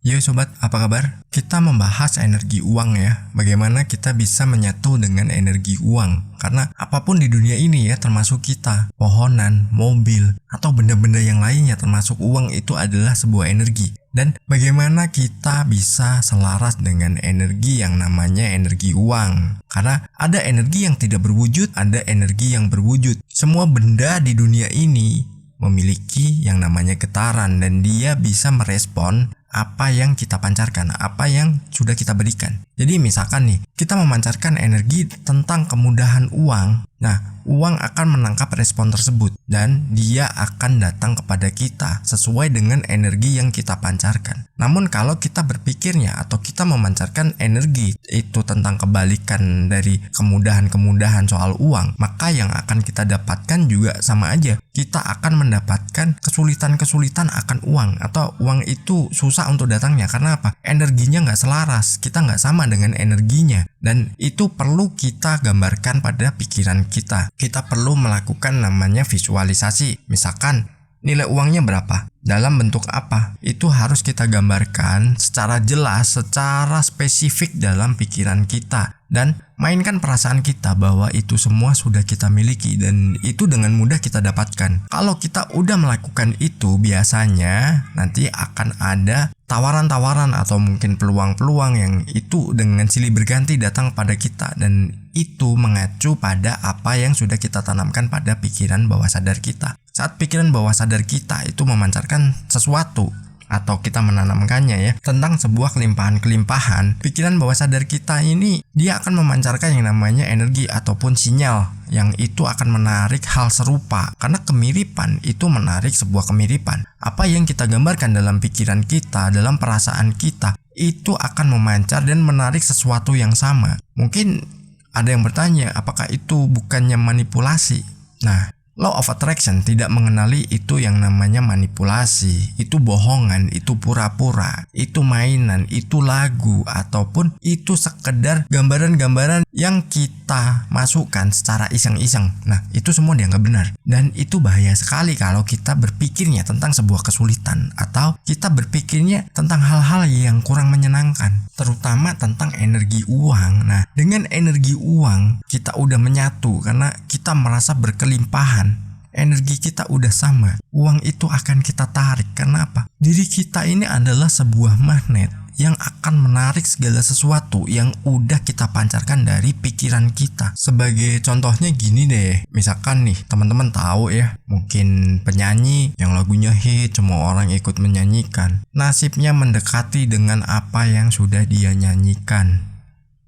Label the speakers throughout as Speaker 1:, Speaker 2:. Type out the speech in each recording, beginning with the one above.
Speaker 1: Yo sobat, apa kabar? Kita membahas energi uang ya. Bagaimana kita bisa menyatu dengan energi uang. Karena apapun di dunia ini ya, termasuk kita, pohonan, mobil, atau benda-benda yang lainnya termasuk uang itu adalah sebuah energi. Dan bagaimana kita bisa selaras dengan energi yang namanya energi uang. Karena ada energi yang tidak berwujud, ada energi yang berwujud. Semua benda di dunia ini memiliki yang namanya getaran dan dia bisa merespon apa yang kita pancarkan, apa yang sudah kita berikan. Jadi misalkan nih, kita memancarkan energi tentang kemudahan uang. Nah, uang akan menangkap respon tersebut dan dia akan datang kepada kita sesuai dengan energi yang kita pancarkan. Namun kalau kita berpikirnya atau kita memancarkan energi itu tentang kebalikan dari kemudahan-kemudahan soal uang, maka yang akan kita dapatkan juga sama aja. Kita akan mendapatkan kesulitan-kesulitan akan uang, atau uang itu susah untuk datangnya. Karena apa? Energinya nggak selaras, kita nggak sama dengan energinya. Dan itu perlu kita gambarkan pada pikiran kita. Kita perlu melakukan namanya visualisasi. Misalkan nilai uangnya berapa? Dalam bentuk apa? Itu harus kita gambarkan secara jelas, secara spesifik dalam pikiran kita. Dan mainkan perasaan kita bahwa itu semua sudah kita miliki dan itu dengan mudah kita dapatkan. Kalau kita udah melakukan itu, biasanya nanti akan ada tawaran-tawaran atau mungkin peluang-peluang yang itu dengan silih berganti datang pada kita, dan itu mengacu pada apa yang sudah kita tanamkan pada pikiran bawah sadar kita. Saat pikiran bawah sadar kita itu memancarkan sesuatu atau kita menanamkannya ya tentang sebuah kelimpahan-kelimpahan, pikiran bawah sadar kita ini dia akan memancarkan yang namanya energi ataupun sinyal yang itu akan menarik hal serupa, karena kemiripan itu menarik sebuah kemiripan. Apa yang kita gambarkan dalam pikiran kita, dalam perasaan kita, itu akan memancar dan menarik sesuatu yang sama. Mungkin ada yang bertanya, apakah itu bukannya manipulasi? Nah, Law of Attraction tidak mengenali itu yang namanya manipulasi, itu bohongan, itu pura-pura, itu mainan, itu lagu, ataupun itu sekedar gambaran-gambaran yang kita masukkan secara iseng-iseng. Nah, itu semua dianggap benar. Dan itu bahaya sekali kalau kita berpikirnya tentang sebuah kesulitan atau kita berpikirnya tentang hal-hal yang kurang menyenangkan, terutama tentang energi uang. Nah, dengan energi uang kita udah menyatu karena kita merasa berkelimpahan. Energi kita udah sama, uang itu akan kita tarik. Karena apa? Diri kita ini adalah sebuah magnet yang akan menarik segala sesuatu yang udah kita pancarkan dari pikiran kita. Sebagai contohnya gini deh, misalkan nih teman-teman tahu ya, mungkin penyanyi yang lagunya hit, semua orang ikut menyanyikan, nasibnya mendekati dengan apa yang sudah dia nyanyikan.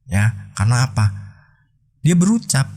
Speaker 1: Ya, karena apa? Dia berucap,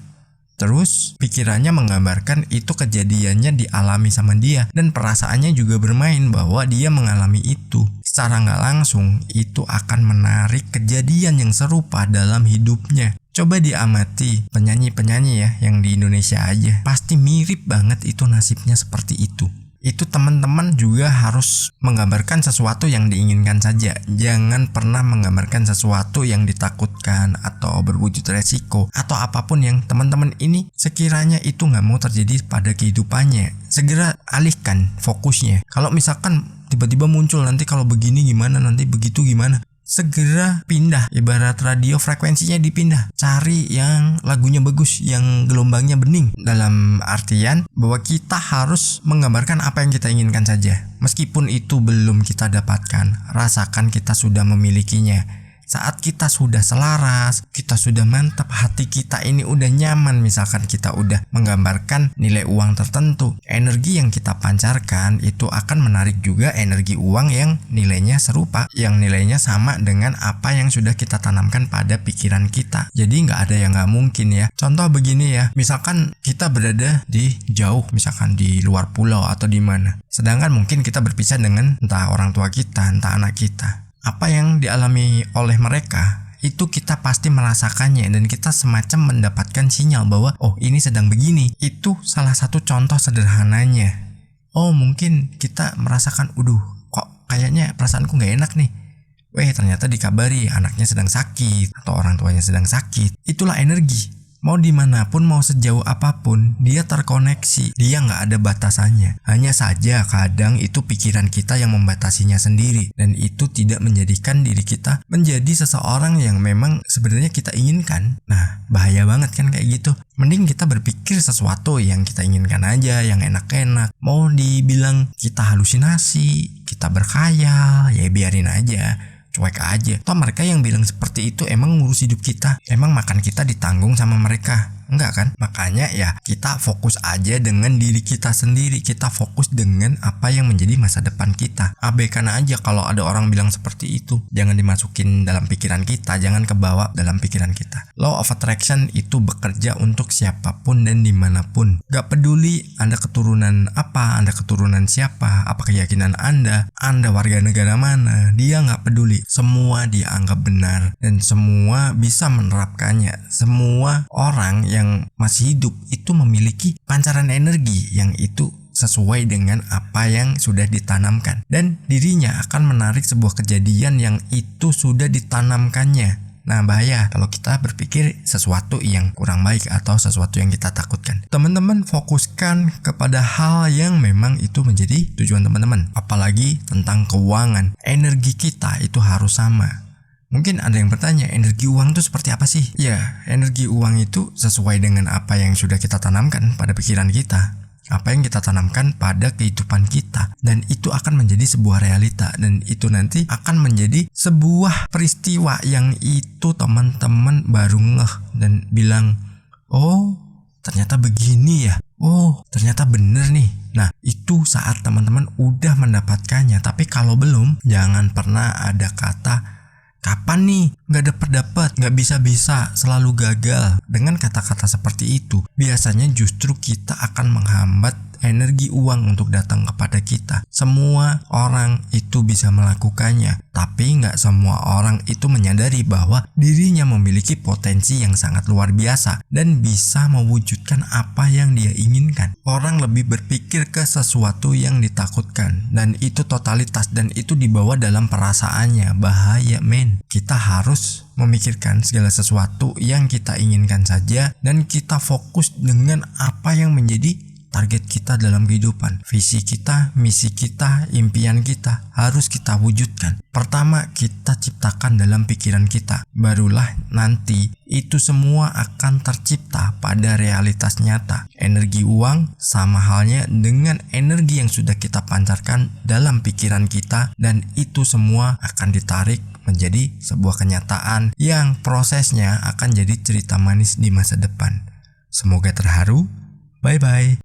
Speaker 1: terus pikirannya menggambarkan itu kejadiannya dialami sama dia, dan perasaannya juga bermain bahwa dia mengalami itu. Secara nggak langsung itu akan menarik kejadian yang serupa dalam hidupnya. Coba diamati penyanyi-penyanyi ya yang di Indonesia aja, pasti mirip banget itu nasibnya seperti itu. Itu teman-teman juga harus menggambarkan sesuatu yang diinginkan saja. Jangan pernah menggambarkan sesuatu yang ditakutkan atau berwujud resiko atau apapun yang teman-teman ini sekiranya itu nggak mau terjadi pada kehidupannya. Segera alihkan fokusnya. Kalau misalkan tiba-tiba muncul nanti kalau begini gimana, nanti begitu gimana, segera pindah. Ibarat radio, frekuensinya dipindah. Cari yang lagunya bagus, yang gelombangnya bening. Dalam artian bahwa kita harus menggambarkan apa yang kita inginkan saja. Meskipun itu belum kita dapatkan, rasakan kita sudah memilikinya. Saat kita sudah selaras, kita sudah mantap, hati kita ini udah nyaman, misalkan kita udah menggambarkan nilai uang tertentu, energi yang kita pancarkan itu akan menarik juga energi uang yang nilainya serupa, yang nilainya sama dengan apa yang sudah kita tanamkan pada pikiran kita. Jadi nggak ada yang nggak mungkin ya. Contoh begini ya, misalkan kita berada di jauh, misalkan di luar pulau atau di mana, sedangkan mungkin kita berpisah dengan entah orang tua kita, entah anak kita. Apa yang dialami oleh mereka itu kita pasti merasakannya, dan kita semacam mendapatkan sinyal bahwa oh ini sedang begini. Itu salah satu contoh sederhananya. Oh mungkin kita merasakan, kok kayaknya perasaanku gak enak nih. Ternyata dikabari anaknya sedang sakit atau orang tuanya sedang sakit. Itulah energi. Mau dimanapun, mau sejauh apapun, dia terkoneksi. Dia nggak ada batasannya. Hanya saja kadang itu pikiran kita yang membatasinya sendiri. Dan itu tidak menjadikan diri kita menjadi seseorang yang memang sebenarnya kita inginkan. Nah, bahaya banget kan kayak gitu. Mending kita berpikir sesuatu yang kita inginkan aja, yang enak-enak. Mau dibilang kita halusinasi, kita berkhayal, ya biarin aja. Cuek aja. Toh mereka yang bilang seperti itu emang ngurus hidup kita. Emang makan kita ditanggung sama mereka? Enggak kan? Makanya ya kita fokus aja dengan diri kita sendiri. Kita fokus dengan apa yang menjadi masa depan kita. Abaikan aja kalau ada orang bilang seperti itu. Jangan dimasukin dalam pikiran kita. Jangan kebawa dalam pikiran kita. Law of Attraction itu bekerja untuk siapapun dan dimanapun. Gak peduli Anda keturunan apa, Anda keturunan siapa, apa keyakinan Anda warga negara mana. Dia gak peduli. Semua dia anggap benar. Dan semua bisa menerapkannya. Semua orang yang masih hidup itu memiliki pancaran energi yang itu sesuai dengan apa yang sudah ditanamkan, dan dirinya akan menarik sebuah kejadian yang itu sudah ditanamkannya. Nah, bahaya kalau kita berpikir sesuatu yang kurang baik atau sesuatu yang kita takutkan. Teman-teman fokuskan kepada hal yang memang itu menjadi tujuan teman-teman. Apalagi tentang keuangan, energi kita itu harus sama. Mungkin ada yang bertanya, energi uang itu seperti apa sih? Ya, energi uang itu sesuai dengan apa yang sudah kita tanamkan pada pikiran kita. Apa yang kita tanamkan pada kehidupan kita. Dan itu akan menjadi sebuah realita. Dan itu nanti akan menjadi sebuah peristiwa yang itu teman-teman baru ngeh dan bilang, oh ternyata begini ya. Oh ternyata bener nih. Nah, itu saat teman-teman udah mendapatkannya. Tapi kalau belum, jangan pernah ada kata kapan nih gak dapet, gak bisa-bisa, selalu gagal. Dengan kata-kata seperti itu, biasanya justru kita akan menghambat energi uang untuk datang kepada kita. Semua orang itu bisa melakukannya, tapi gak semua orang itu menyadari bahwa dirinya memiliki potensi yang sangat luar biasa dan bisa mewujudkan apa yang dia inginkan. Orang lebih berpikir ke sesuatu yang ditakutkan, dan itu totalitas, dan itu dibawa dalam perasaannya. Bahaya men. Kita harus memikirkan segala sesuatu yang kita inginkan saja, dan kita fokus dengan apa yang menjadi target kita dalam kehidupan. Visi kita, misi kita, impian kita harus kita wujudkan. Pertama kita ciptakan dalam pikiran kita, barulah nanti itu semua akan tercipta pada realitas nyata. Energi uang sama halnya dengan energi yang sudah kita pancarkan dalam pikiran kita, dan itu semua akan ditarik menjadi sebuah kenyataan yang prosesnya akan jadi cerita manis di masa depan. Semoga terharu. Bye bye.